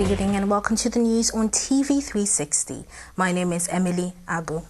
good evening and welcome to the news on TV360. My name is Emily Agu.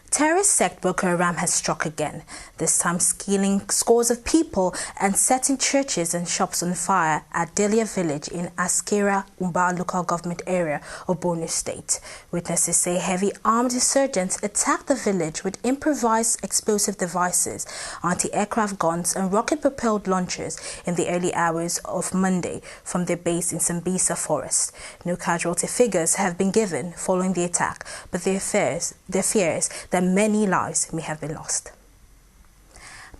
Terrorist sect Boko Haram has struck again, this time killing scores of people and setting churches and shops on fire at Delia village in Askira Umba local government area of Borno State. Witnesses say heavy armed insurgents attacked the village with improvised explosive devices, anti-aircraft guns and rocket-propelled launchers in the early hours of Monday from their base in Sambisa Forest. No casualty figures have been given following the attack, but their fears that many lives may have been lost.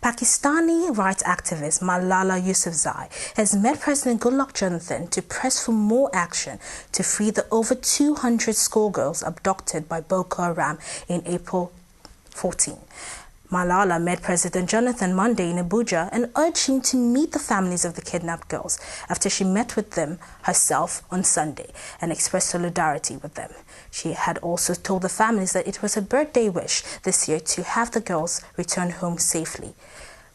Pakistani rights activist Malala Yousafzai has met President Goodluck Jonathan to press for more action to free the over 200 schoolgirls abducted by Boko Haram in April 14. Malala met President Jonathan Monday in Abuja and urged him to meet the families of the kidnapped girls after she met with them herself on Sunday and expressed solidarity with them. She had also told the families that it was her birthday wish this year to have the girls return home safely.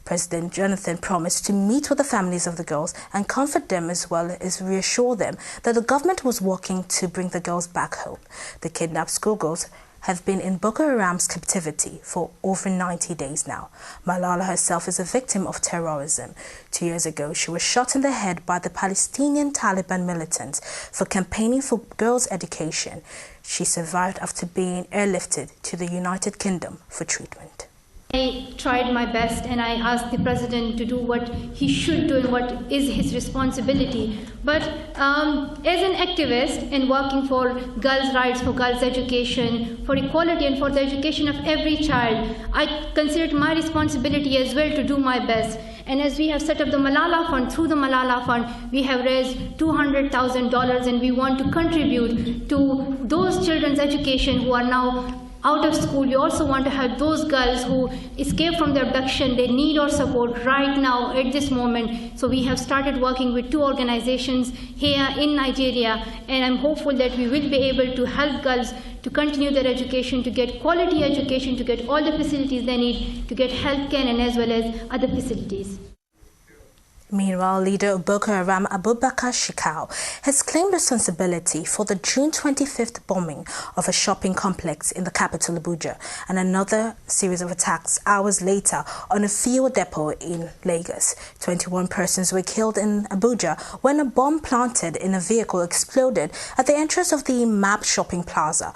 President Jonathan promised to meet with the families of the girls and comfort them as well as reassure them that the government was working to bring the girls back home. The kidnapped schoolgirls have been in Boko Haram's captivity for over 90 days now. Malala herself is a victim of terrorism. 2 years ago, she was shot in the head by the Palestinian Taliban militants for campaigning for girls' education. She survived after being airlifted to the United Kingdom for treatment. I tried my best and I asked the president to do what he should do and what is his responsibility. But as an activist and working for girls' rights, for girls' education, for equality and for the education of every child, I considered my responsibility as well to do my best. And as we have set up the Malala Fund, through the Malala Fund, we have raised $200,000 and we want to contribute to those children's education who are now out of school. We also want to help those girls who escape from their abduction. They need our support right now at this moment. So we have started working with 2 organizations here in Nigeria, and I'm hopeful that we will be able to help girls to continue their education, to get quality education, to get all the facilities they need, to get healthcare and as well as other facilities. Meanwhile, leader of Boko Haram Abubakar Shekau has claimed responsibility for the June 25th bombing of a shopping complex in the capital Abuja and another series of attacks hours later on a fuel depot in Lagos. 21 persons were killed in Abuja when a bomb planted in a vehicle exploded at the entrance of the MAP shopping plaza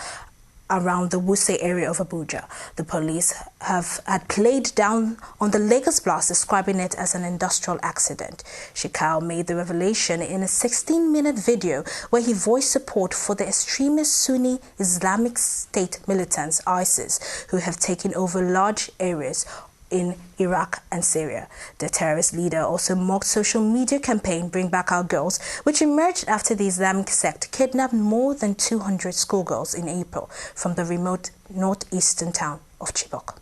around the Wuse area of Abuja. The police had played down on the Lagos blast, describing it as an industrial accident. Shekau made the revelation in a 16-minute video where he voiced support for the extremist Sunni Islamic State militants, ISIS, who have taken over large areas in Iraq and Syria. The terrorist leader also mocked social media campaign Bring Back Our Girls, which emerged after the Islamic sect kidnapped more than 200 schoolgirls in April from the remote northeastern town of Chibok.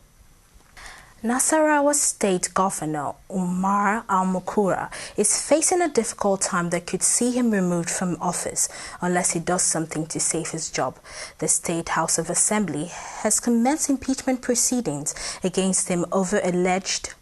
Nasarawa State Governor Umar Al-Mukura is facing a difficult time that could see him removed from office unless he does something to save his job. The State House of Assembly has commenced impeachment proceedings against him over alleged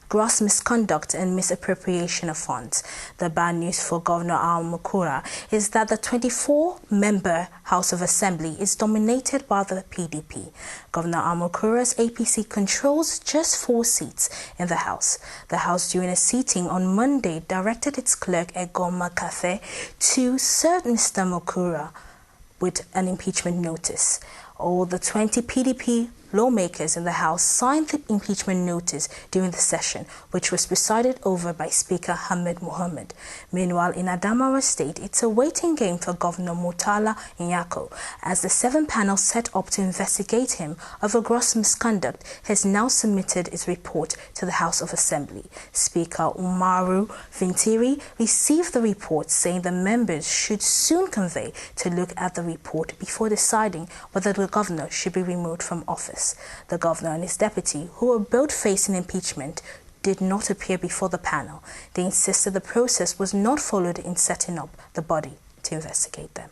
gross misconduct and misappropriation of funds. The bad news for Governor Al-Mukura is that the 24-member House of Assembly is dominated by the PDP. Governor Al-Mukura's APC controls just 4 seats in the House. The House, during a sitting on Monday, directed its clerk, Egoma Kafe, to serve Mr. Mukura with an impeachment notice. All the 20 PDP lawmakers in the House signed the impeachment notice during the session, which was presided over by Speaker Ahmed Mohammed. Meanwhile, in Adamawa State, it's a waiting game for Governor Murtala Nyako, as the 7 panel set up to investigate him over gross misconduct has now submitted its report to the House of Assembly. Speaker Umaru Vintiri received the report, saying the members should soon convey to look at the report before deciding whether the governor should be removed from office. The governor and his deputy, who were both facing impeachment, did not appear before the panel. They insisted the process was not followed in setting up the body to investigate them.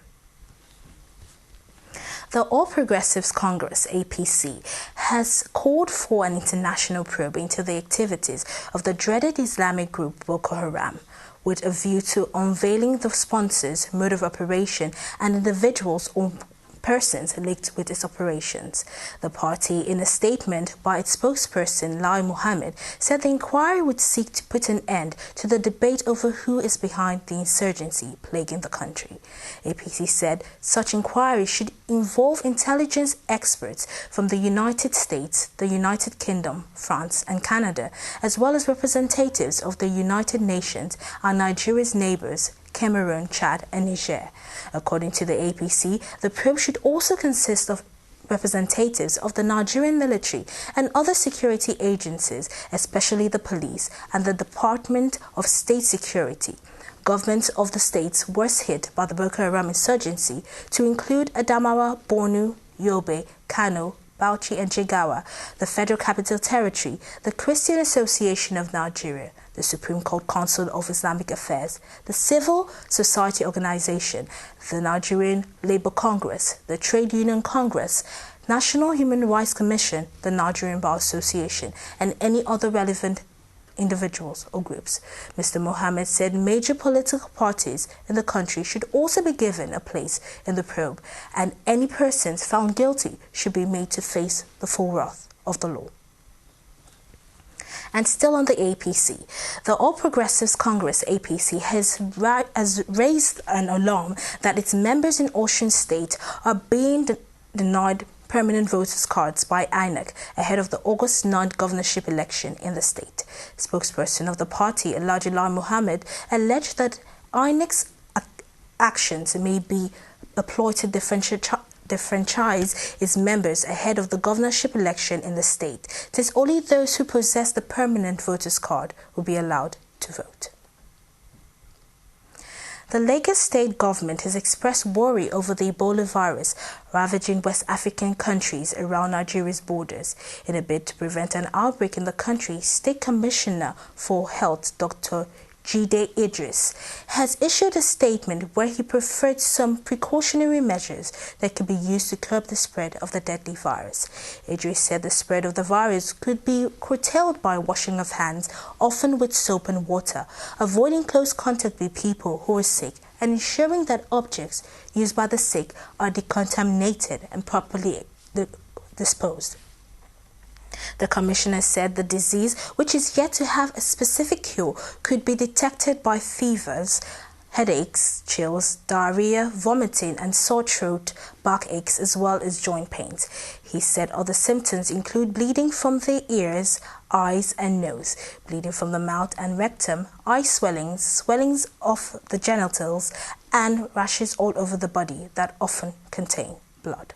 The All Progressives Congress, APC, has called for an international probe into the activities of the dreaded Islamic group Boko Haram. with a view to unveiling the sponsors, mode of operation, and individuals or persons linked with its operations. The party, in a statement by its spokesperson Lai Mohammed, said the inquiry would seek to put an end to the debate over who is behind the insurgency plaguing the country. APC said such inquiry should involve intelligence experts from the United States, the United Kingdom, France, and Canada, as well as representatives of the United Nations and Nigeria's neighbors, Cameroon, Chad, and Niger. According to the APC, the probe should also consist of representatives of the Nigerian military and other security agencies, especially the police and the Department of State Security, governments of the states worst hit by the Boko Haram insurgency, to include Adamawa, Borno, Yobe, Kano, Bauchi, and Jigawa, the Federal Capital Territory, the Christian Association of Nigeria, the Supreme Court Council of Islamic Affairs, the Civil Society Organization, the Nigerian Labour Congress, the Trade Union Congress, National Human Rights Commission, the Nigerian Bar Association, and any other relevant individuals or groups. Mr. Mohammed said major political parties in the country should also be given a place in the probe, and any persons found guilty should be made to face the full wrath of the law. And still on the APC, the All Progressives Congress APC has raised an alarm that its members in Osun State are being denied permanent voters' cards by INEC ahead of the August 9th governorship election in the state. Spokesperson of the party, Alhaji Lai Mohammed, alleged that INEC's actions may be employed to differentiate its members ahead of the governorship election in the state, since only those who possess the permanent voters' card will be allowed to vote. The Lagos state government has expressed worry over the Ebola virus ravaging West African countries around Nigeria's borders. In a bid to prevent an outbreak in the country, State Commissioner for Health, Dr. Jide Idris, has issued a statement where he preferred some precautionary measures that could be used to curb the spread of the deadly virus. Idris said the spread of the virus could be curtailed by washing of hands, often with soap and water, avoiding close contact with people who are sick, and ensuring that objects used by the sick are decontaminated and properly disposed. The commissioner said the disease, which is yet to have a specific cure, could be detected by fevers, headaches, chills, diarrhea, vomiting, and sore throat, backaches, as well as joint pains. He said other symptoms include bleeding from the ears, eyes, and nose, bleeding from the mouth and rectum, eye swellings, swellings of the genitals, and rashes all over the body that often contain blood.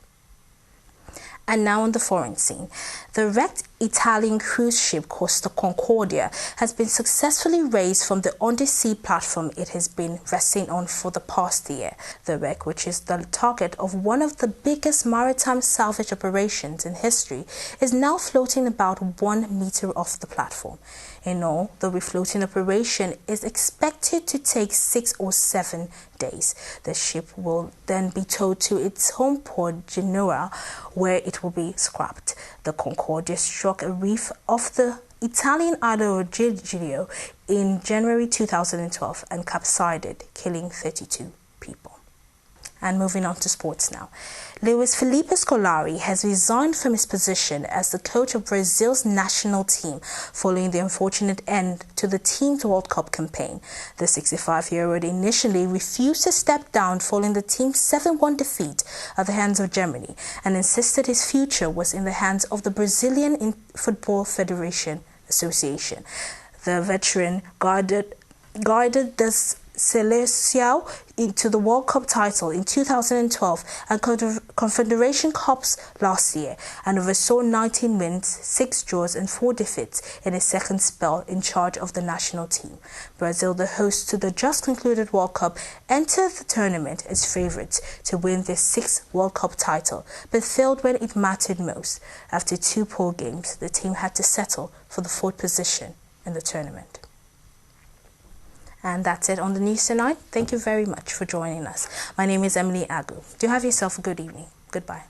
And now on the foreign scene, the wrecked Italian cruise ship Costa Concordia has been successfully raised from the undersea platform it has been resting on for the past year. The wreck, which is the target of one of the biggest maritime salvage operations in history, is now floating about 1 meter off the platform. In all, the refloating operation is expected to take 6 or 7 days. The ship will then be towed to its home port, Genoa, where it will be scrapped. The Concordia struck a reef off the Italian island of Giglio in January 2012 and capsized, killing 32 people. And moving on to sports now. Luis Felipe Scolari has resigned from his position as the coach of Brazil's national team following the unfortunate end to the team's World Cup campaign. The 65-year-old initially refused to step down following the team's 7-1 defeat at the hands of Germany and insisted his future was in the hands of the Brazilian Football Federation Association. The veteran guided the Seleção into the World Cup title in 2012 and Confederation Cups last year, and oversaw 19 wins, 6 draws and 4 defeats in his second spell in charge of the national team. Brazil, the host to the just concluded World Cup, entered the tournament as favourites to win their 6th World Cup title, but failed when it mattered most. After 2 poor games, the team had to settle for the 4th position in the tournament. And that's it on the news tonight. Thank you very much for joining us. My name is Emily Agu. Do have yourself a good evening. Goodbye.